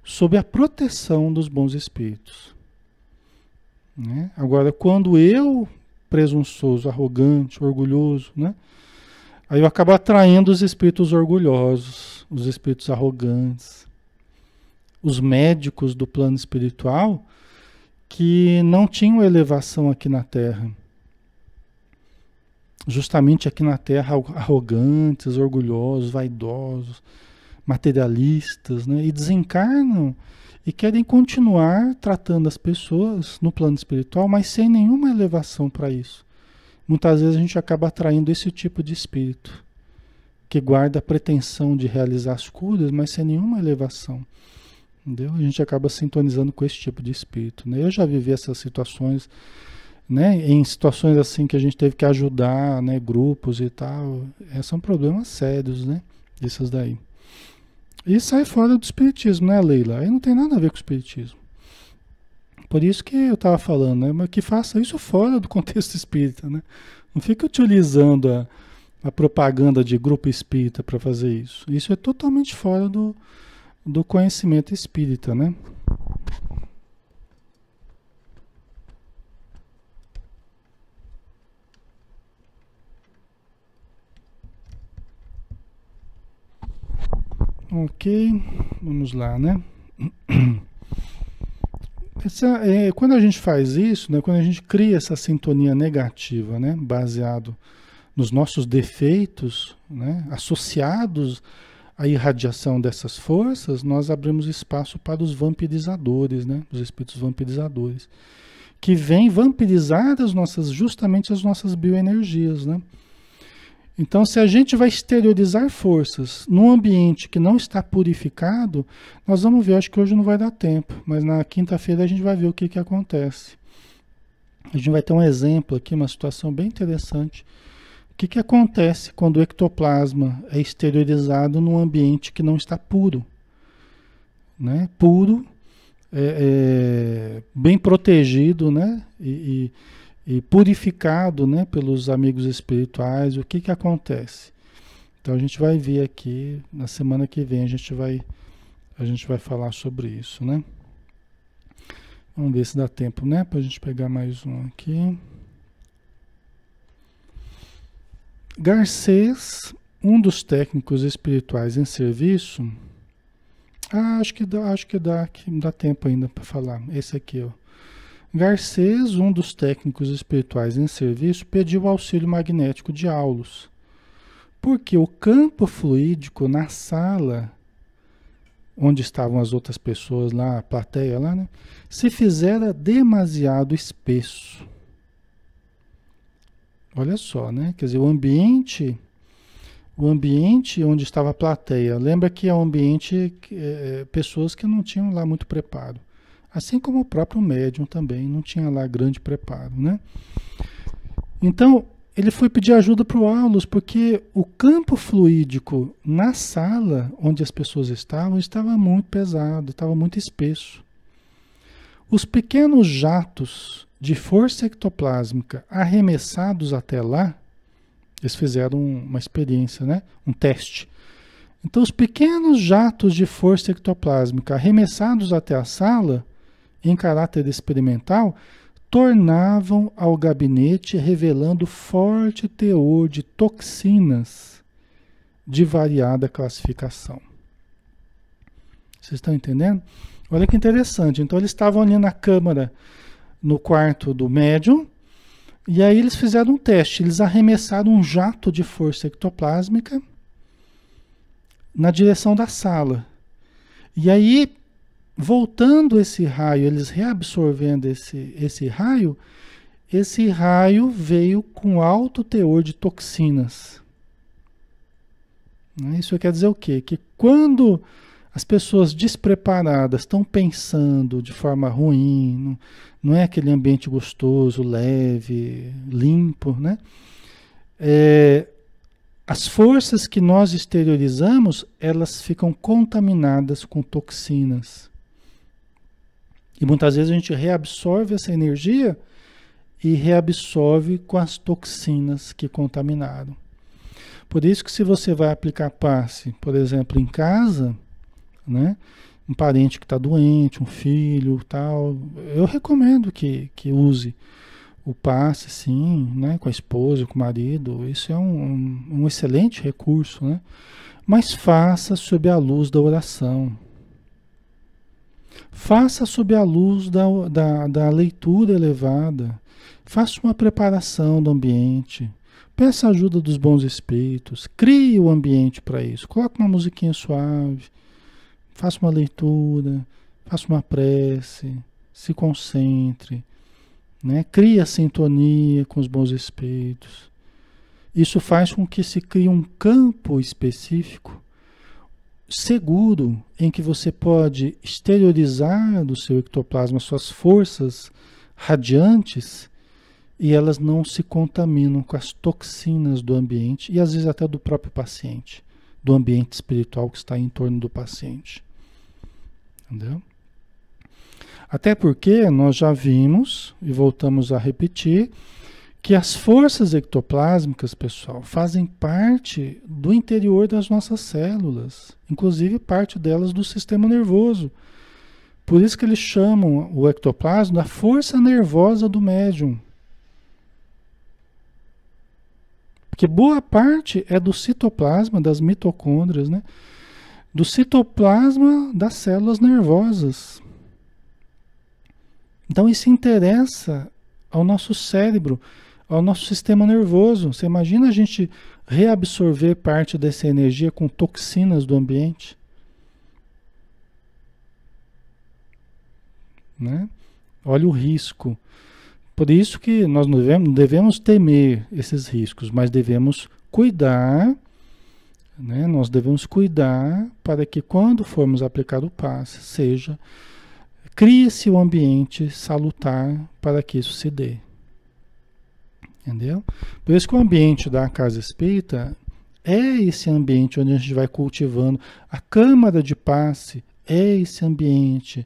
sob a proteção dos bons espíritos. Né? Agora, quando eu, presunçoso, arrogante, orgulhoso, né? Aí eu acabo atraindo os espíritos orgulhosos, os espíritos arrogantes, os médicos do plano espiritual que não tinham elevação aqui na Terra. Justamente aqui na Terra, arrogantes, orgulhosos, vaidosos, materialistas, né? E desencarnam e querem continuar tratando as pessoas no plano espiritual, mas sem nenhuma elevação para isso. Muitas vezes a gente acaba atraindo esse tipo de espírito, que guarda a pretensão de realizar as curas, mas sem nenhuma elevação. Entendeu? A gente acaba sintonizando com esse tipo de espírito. Né? Eu já vivi essas situações, né? Em situações assim que a gente teve que ajudar, né? Grupos e tal. São problemas sérios, né? Esses daí. E sai fora do espiritismo, né, Leila? Aí não tem nada a ver com o espiritismo. Por isso que eu estava falando, né? Mas que faça isso fora do contexto espírita, né? Não fica utilizando a propaganda de grupo espírita para fazer isso. Isso é totalmente fora do conhecimento espírita, né? Ok, vamos lá, né? Quando a gente faz isso, né, quando a gente cria essa sintonia negativa, né, baseado nos nossos defeitos, né, associados à irradiação dessas forças, nós abrimos espaço para os vampirizadores, né, os espíritos vampirizadores, que vêm vampirizar justamente as nossas bioenergias, né? Então, se a gente vai exteriorizar forças num ambiente que não está purificado, nós vamos ver, acho que hoje não vai dar tempo, mas na quinta-feira a gente vai ver o que acontece. A gente vai ter um exemplo aqui, uma situação bem interessante. O que acontece quando o ectoplasma é exteriorizado num ambiente que não está puro? Né? Puro, bem protegido, né? E purificado, né, pelos amigos espirituais. O que acontece? Então a gente vai ver aqui, na semana que vem a gente vai falar sobre isso, né? Vamos ver se dá tempo, né, para a gente pegar mais um aqui. Garcês, um dos técnicos espirituais em serviço. Acho que dá tempo ainda para falar. Esse aqui, ó. Garcês, um dos técnicos espirituais em serviço, pediu o auxílio magnético de Aulos, porque o campo fluídico na sala, onde estavam as outras pessoas lá, a plateia lá, né, se fizera demasiado espesso. Olha só, né? Quer dizer, o ambiente onde estava a plateia, lembra que é um ambiente, pessoas que não tinham lá muito preparo. Assim como o próprio médium também não tinha lá grande preparo, né? Então, ele foi pedir ajuda para o Aulos, porque o campo fluídico na sala onde as pessoas estavam, estava muito pesado, estava muito espesso. Os pequenos jatos de força ectoplásmica arremessados até lá, eles fizeram uma experiência, né? Um teste. Então, os pequenos jatos de força ectoplásmica arremessados até a sala, em caráter experimental, tornavam ao gabinete revelando forte teor de toxinas de variada classificação. Vocês estão entendendo? Olha que interessante. Então eles estavam ali na câmara, no quarto do médium, E aí eles fizeram um teste, eles arremessaram um jato de força ectoplásmica na direção da sala. E aí, voltando esse raio, eles reabsorvendo esse raio veio com alto teor de toxinas. Isso quer dizer o quê? Que quando as pessoas despreparadas estão pensando de forma ruim, não é aquele ambiente gostoso, leve, limpo, né? As forças que nós exteriorizamos, elas ficam contaminadas com toxinas. E muitas vezes a gente reabsorve essa energia e reabsorve com as toxinas que contaminaram. Por isso que se você vai aplicar passe, por exemplo, em casa, né? Um parente que está doente, um filho, tal, eu recomendo que use o passe, sim, né? Com a esposa, com o marido. Isso é um excelente recurso, né? Mas faça sob a luz da oração. Faça sob a luz da leitura elevada. Faça uma preparação do ambiente. Peça a ajuda dos bons espíritos. Crie o ambiente para isso. Coloque uma musiquinha suave. Faça uma leitura. Faça uma prece. Se concentre. Né? Crie a sintonia com os bons espíritos. Isso faz com que se crie um campo específico, seguro, em que você pode exteriorizar do seu ectoplasma suas forças radiantes e elas não se contaminam com as toxinas do ambiente e às vezes até do próprio paciente, do ambiente espiritual que está em torno do paciente. Entendeu? Até porque nós já vimos, e voltamos a repetir, que as forças ectoplásmicas, pessoal, fazem parte do interior das nossas células, inclusive parte delas do sistema nervoso. Por isso que eles chamam o ectoplasma da força nervosa do médium. Porque boa parte é do citoplasma, das mitocôndrias, né? Do citoplasma das células nervosas. Então isso interessa ao nosso cérebro, ao nosso sistema nervoso. Você imagina a gente reabsorver parte dessa energia com toxinas do ambiente? Né? Olha o risco. Por isso que nós não devemos temer esses riscos, mas devemos cuidar, né? Nós devemos cuidar para que quando formos aplicar o passe, crie-se um ambiente salutar para que isso se dê. Entendeu? Por isso que o ambiente da casa espírita é esse ambiente onde a gente vai cultivando. A câmara de passe é esse ambiente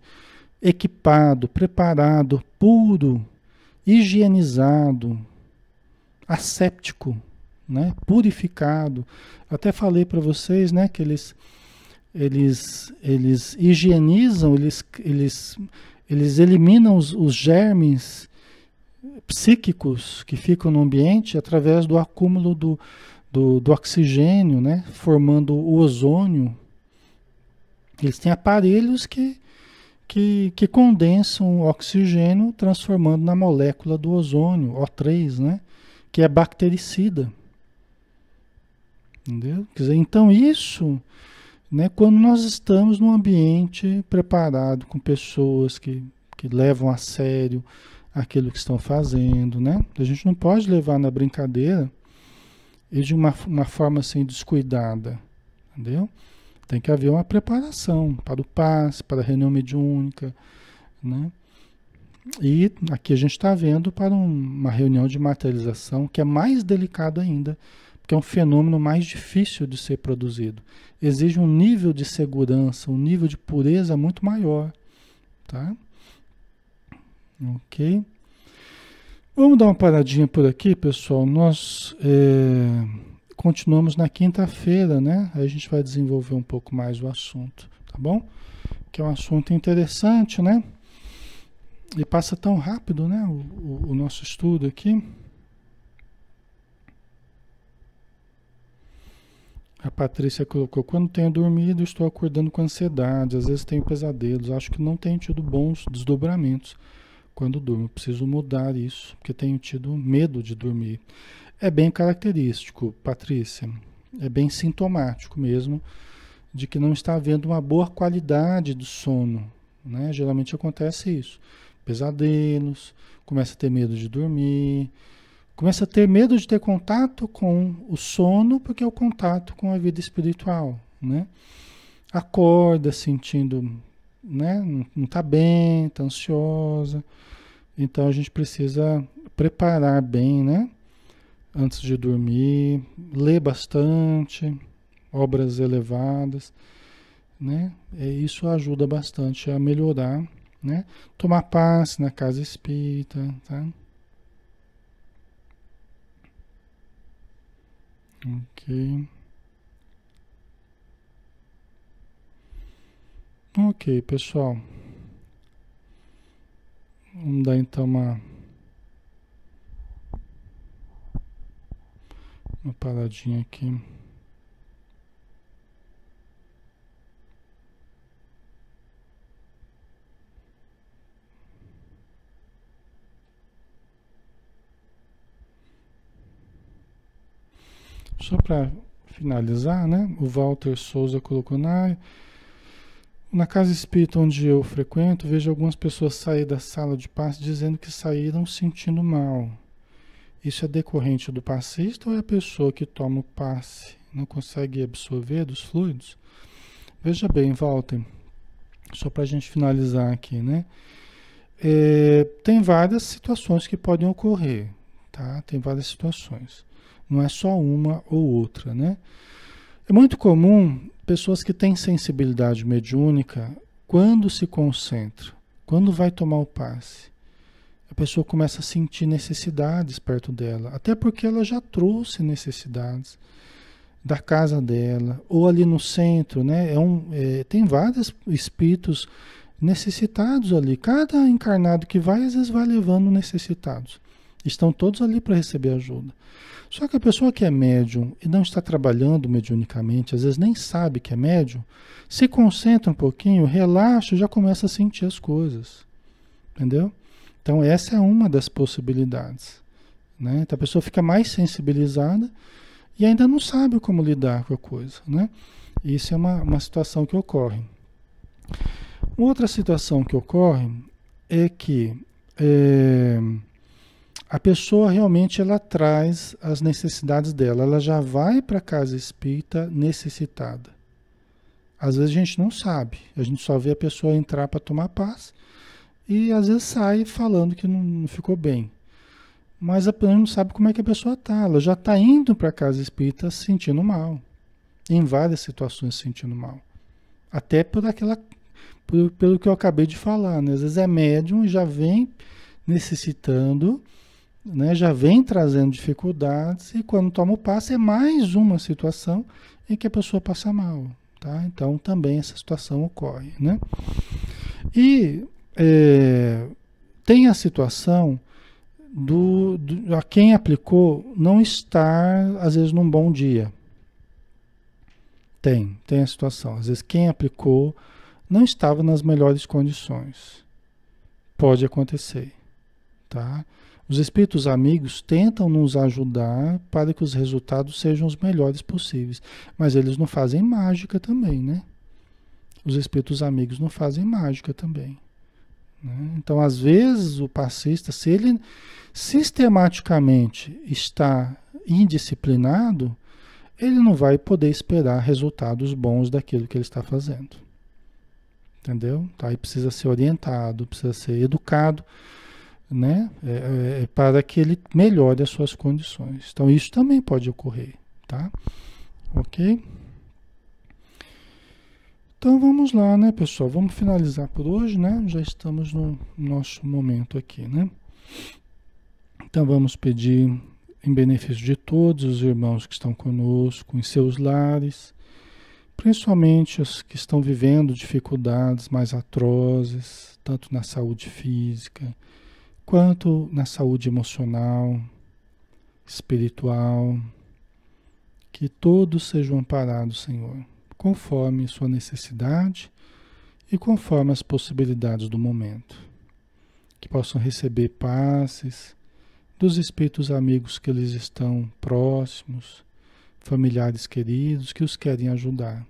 equipado, preparado, puro, higienizado, asséptico, né? Purificado. Eu até falei para vocês, né, que eles higienizam, eles eliminam os germes psíquicos que ficam no ambiente através do acúmulo do oxigênio, né? Formando o ozônio. Eles têm aparelhos que condensam o oxigênio, transformando na molécula do ozônio, O3, né? Que é bactericida. Entendeu? Quer dizer, então isso, né, quando nós estamos num ambiente preparado, com pessoas que levam a sério aquilo que estão fazendo, né? A gente não pode levar na brincadeira e de uma forma assim descuidada, entendeu? Tem que haver uma preparação para o passe, para a reunião mediúnica, né? E aqui a gente está vendo para uma reunião de materialização que é mais delicado ainda, porque é um fenômeno mais difícil de ser produzido. Exige um nível de segurança, um nível de pureza muito maior, tá? Ok? Vamos dar uma paradinha por aqui, pessoal. Nós continuamos na quinta-feira, né? Aí a gente vai desenvolver um pouco mais o assunto, tá bom? Que é um assunto interessante, né? E passa tão rápido, né? O nosso estudo aqui. A Patrícia colocou: quando tenho dormido, estou acordando com ansiedade. Às vezes tenho pesadelos. Acho que não tenho tido bons desdobramentos. quando durmo. Preciso mudar isso, porque tenho tido medo de dormir. É bem característico, Patrícia. É bem sintomático mesmo de que não está havendo uma boa qualidade do sono, né? Geralmente acontece isso. Pesadelos, começa a ter medo de dormir, começa a ter medo de ter contato com o sono, porque é o contato com a vida espiritual, né? Acorda sentindo, né? Não está bem, está ansiosa. Então a gente precisa preparar bem, né? Antes de dormir, ler bastante, obras elevadas, né? E isso ajuda bastante a melhorar, né? Tomar passe na casa espírita, tá? Ok. Ok, pessoal. Vamos dar então uma paradinha aqui. Só para finalizar, né? O Walter Souza colocou na casa espírita onde eu frequento, vejo algumas pessoas sair da sala de passe dizendo que saíram sentindo mal. Isso é decorrente do passista ou é a pessoa que toma o passe não consegue absorver dos fluidos? Veja bem, Walter, só para a gente finalizar aqui, né? Tem várias situações que podem ocorrer, tá? Tem várias situações. Não é só uma ou outra, né? É muito comum pessoas que têm sensibilidade mediúnica, quando se concentra, quando vai tomar o passe, a pessoa começa a sentir necessidades perto dela, até porque ela já trouxe necessidades da casa dela, ou ali no centro, né? Tem vários espíritos necessitados ali. Cada encarnado que vai, às vezes vai levando necessitados. Estão todos ali para receber ajuda. Só que a pessoa que é médium e não está trabalhando mediunicamente, às vezes nem sabe que é médium, se concentra um pouquinho, relaxa, já começa a sentir as coisas. Entendeu? Então essa é uma das possibilidades, né? Então a pessoa fica mais sensibilizada e ainda não sabe como lidar com a coisa, né? Isso é uma situação que ocorre. Outra situação que ocorre é que a pessoa realmente ela traz as necessidades dela, ela já vai para a casa espírita necessitada. Às vezes a gente não sabe, a gente só vê a pessoa entrar para tomar paz e às vezes sai falando que não ficou bem. Mas a pessoa não sabe como é que a pessoa está, ela já está indo para a casa espírita se sentindo mal, em várias situações se sentindo mal. Até pelo que eu acabei de falar, né? Às vezes é médium e já vem necessitando, né, já vem trazendo dificuldades e quando toma o passe é mais uma situação em que a pessoa passa mal, tá? Então também essa situação ocorre, né? E tem a situação a quem aplicou não estar às vezes num bom dia. Tem a situação. Às vezes quem aplicou não estava nas melhores condições. Pode acontecer, tá? Os espíritos amigos tentam nos ajudar para que os resultados sejam os melhores possíveis, mas eles não fazem mágica também, né? Os espíritos amigos não fazem mágica também, né? Então, às vezes, o passista, se ele sistematicamente está indisciplinado, ele não vai poder esperar resultados bons daquilo que ele está fazendo. Entendeu? Tá? Aí precisa ser orientado, precisa ser educado, né? Para que ele melhore as suas condições. Então isso também pode ocorrer, tá? Ok? Então vamos lá, né, pessoal? Vamos finalizar por hoje, né? Já estamos no nosso momento aqui, né? Então vamos pedir em benefício de todos os irmãos que estão conosco, em seus lares, principalmente os que estão vivendo dificuldades mais atrozes, tanto na saúde física, quanto na saúde emocional, espiritual, que todos sejam amparados, Senhor, conforme sua necessidade e conforme as possibilidades do momento. que possam receber passes dos espíritos amigos que eles estão próximos, familiares queridos que os querem ajudar.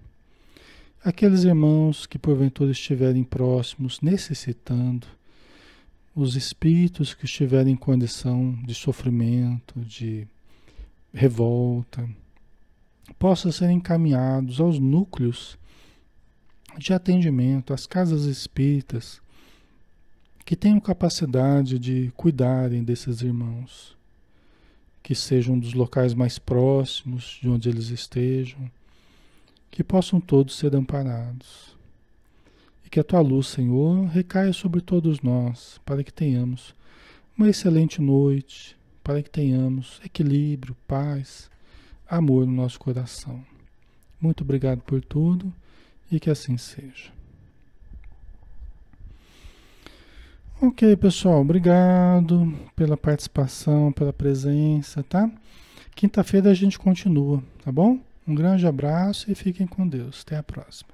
Aqueles irmãos que porventura estiverem próximos, necessitando, os espíritos que estiverem em condição de sofrimento, de revolta, possam ser encaminhados aos núcleos de atendimento, às casas espíritas, que tenham capacidade de cuidarem desses irmãos, que sejam dos locais mais próximos de onde eles estejam, que possam todos ser amparados. E que a tua luz, Senhor, recaia sobre todos nós, para que tenhamos uma excelente noite, para que tenhamos equilíbrio, paz, amor no nosso coração. Muito obrigado por tudo e que assim seja. Ok, pessoal, obrigado pela participação, pela presença, tá? Quinta-feira a gente continua, tá bom? Um grande abraço e fiquem com Deus. Até a próxima.